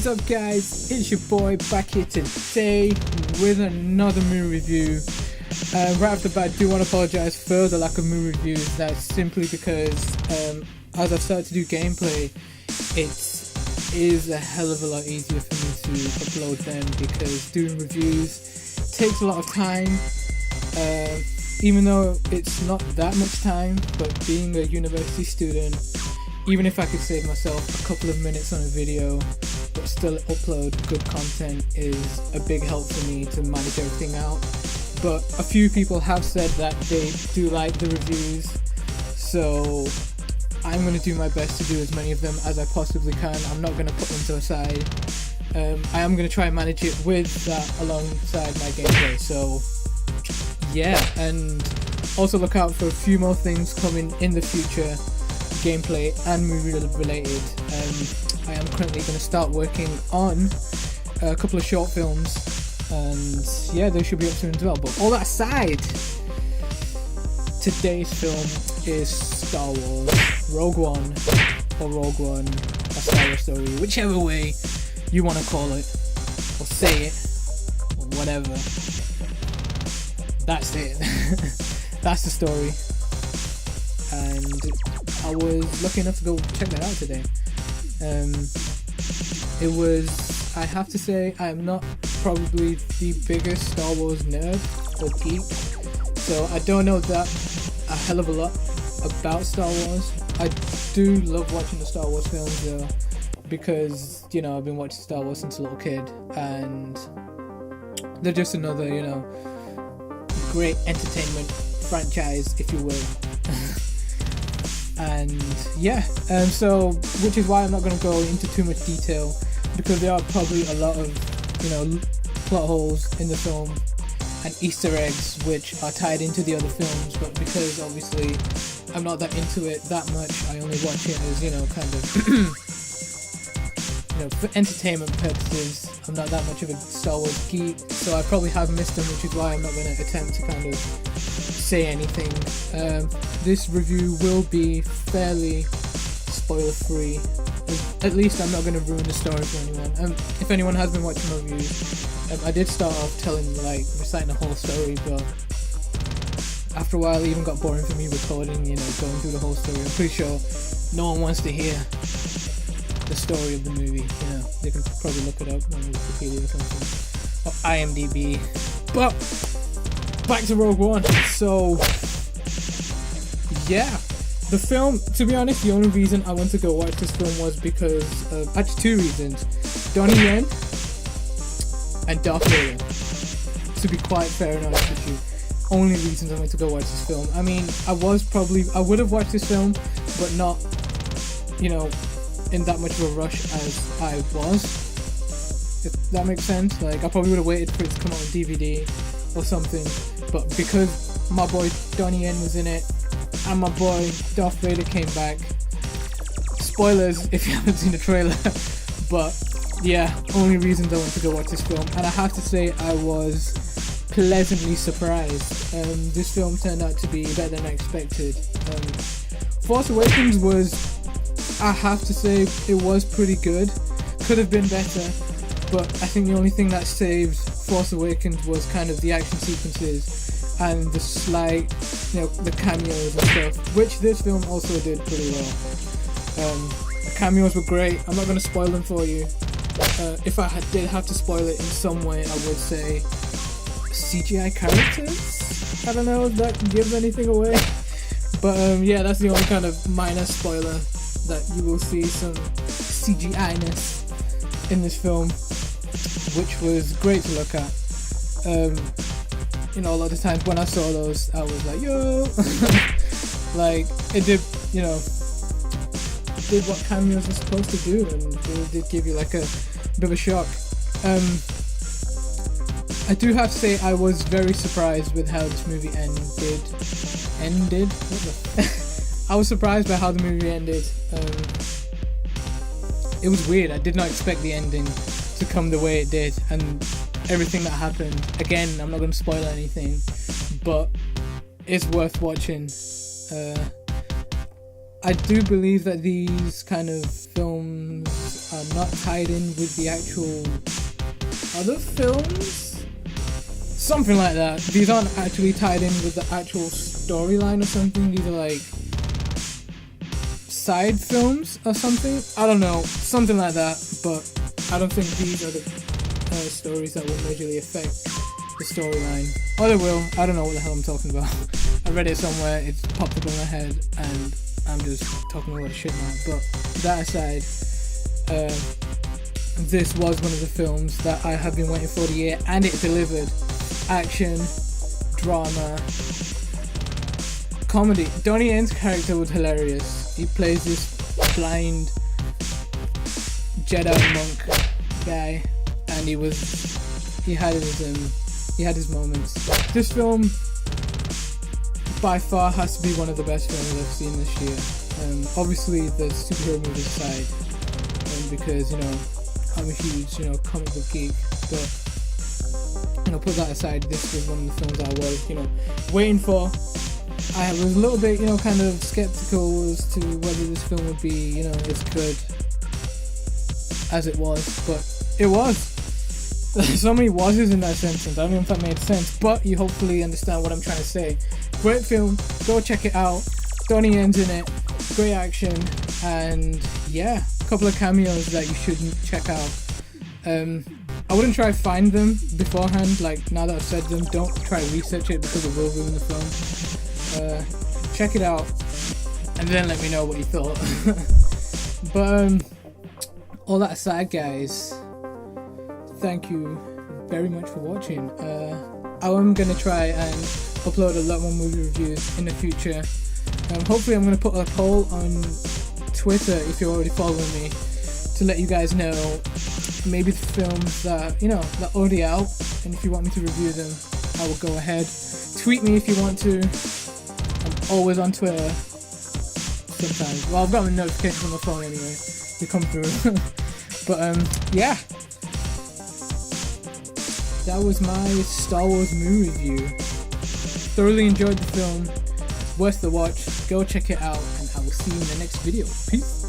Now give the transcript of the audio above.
What is up, guys? It's your boy back here today with another movie review. Right off the bat, I do want to apologise for the lack of movie reviews. That's simply because as I've started to do gameplay, it is a hell of a lot easier for me to upload them because doing reviews takes a lot of time. Even though it's not that much time, but being a university student, even if I could save myself a couple of minutes on a video but still upload good content is a big help for me to manage everything out. But a few people have said that they do like the reviews, so I'm going to do my best to do as many of them as I possibly can. I'm not going to put them to the side. I am going to try and manage it with that alongside my gameplay, so yeah. And also look out for a few more things coming in the future, gameplay and movie related. I am currently going to start working on a couple of short films, and yeah, they should be up soon as well. But all that aside, today's film is Star Wars Rogue One, or Rogue One, a Star Wars story, whichever way you want to call it or say it or whatever. That's it. That's the story, and I was lucky enough to go check that out today. It was, I have to say, I am not probably the biggest Star Wars nerd or geek, so I don't know that a hell of a lot about Star Wars. I do love watching the Star Wars films though, because, you know, I've been watching Star Wars since a little kid, and they're just another, you know, great entertainment franchise, if you will. And yeah, so which is why I'm not going to go into too much detail, because there are probably a lot of, you know, plot holes in the film and Easter eggs which are tied into the other films, but because obviously I'm not that into it that much, I only watch it as, you know, kind of you know, for entertainment purposes. I'm not that much of a Star Wars geek, so I probably have missed them, which is why I'm not going to attempt to kind of say anything. This review will be fairly spoiler free. At least I'm not going to ruin the story for anyone. If anyone has been watching my reviews, I did start off reciting the whole story, but after a while it even got boring for me recording, you know, going through the whole story. I'm pretty sure no one wants to hear the story of the movie. You know, they can probably look it up on Wikipedia or something, or IMDb. But back to Rogue One. So yeah, the film, to be honest, the only reason I went to go watch this film was because of actually two reasons: Donnie Yen and Darth Vader. To be quite fair and honest with you, only reasons I went to go watch this film. I mean, I would have watched this film, but not, you know, in that much of a rush as I was, if that makes sense. Like, I probably would have waited for it to come out on DVD or something, but because my boy Donnie Yen was in it and my boy Darth Vader came back, spoilers if you haven't seen the trailer, but yeah, only reasons I went to go watch this film. And I have to say, I was pleasantly surprised. This film turned out to be better than I expected. Force Awakens was, I have to say, it was pretty good. Could have been better, but I think the only thing that saved Force Awakens was kind of the action sequences and the slight, you know, the cameos and stuff, which this film also did pretty well. The cameos were great. I'm not going to spoil them for you. If I did have to spoil it in some way, I would say CGI characters. I don't know if that gives anything away, but yeah, that's the only kind of minor spoiler, that you will see some CGI-ness in this film, which was great to look at. You know, a lot of times when I saw those, I was like, yo, like, it did, you know, did what cameos were supposed to do, and it did give you like a bit of a shock. I do have to say, I was very surprised with how this movie ended? What the I was surprised by how the movie ended. It was weird. I did not expect the ending to come the way it did, and everything that happened. Again, I'm not going to spoil anything, but it's worth watching. I do believe that these kind of films are not tied in with the actual other films. Something like that. These aren't actually tied in with the actual storyline or something. These are like side films or something. I don't know. Something like that. But I don't think these are the stories that will majorly affect the storyline. Or they will. I don't know what the hell I'm talking about. I read it somewhere. It's popped up in my head and I'm just talking a lot of shit now. But that aside, this was one of the films that I have been waiting for the year, and it delivered. Action, drama, comedy. Donnie Yen's character was hilarious. He plays this blind Jedi monk guy, and he had his moments. This film by far has to be one of the best films I've seen this year. Obviously the superhero movies aside, because I'm a huge comic book geek, but put that aside, this was one of the films I was waiting for. I was a little bit kind of skeptical as to whether this film would be as good as it was, but it was. There's so many was's in that sentence. I don't know if that made sense, but you hopefully understand what I'm trying to say. Great film, go check it out. Donnie Yen's in it, great action, and yeah, a couple of cameos that you should check out. I wouldn't try to find them beforehand, like now that I've said them, don't try to research it because it will ruin the film. Check it out, and then let me know what you thought. But all that aside, guys, thank you very much for watching. I'm gonna try and upload a lot more movie reviews in the future. Hopefully I'm gonna put a poll on Twitter, if you're already following me, to let you guys know maybe the films that that are already out, and if you want me to review them, I will go ahead. Tweet me if you want to. I'm always on Twitter sometimes. Well, I've got a notification on my phone anyway, they come through. But yeah, that was my Star Wars movie review. Thoroughly enjoyed the film, worth the watch. Go check it out, and I will see you in the next video. Peace.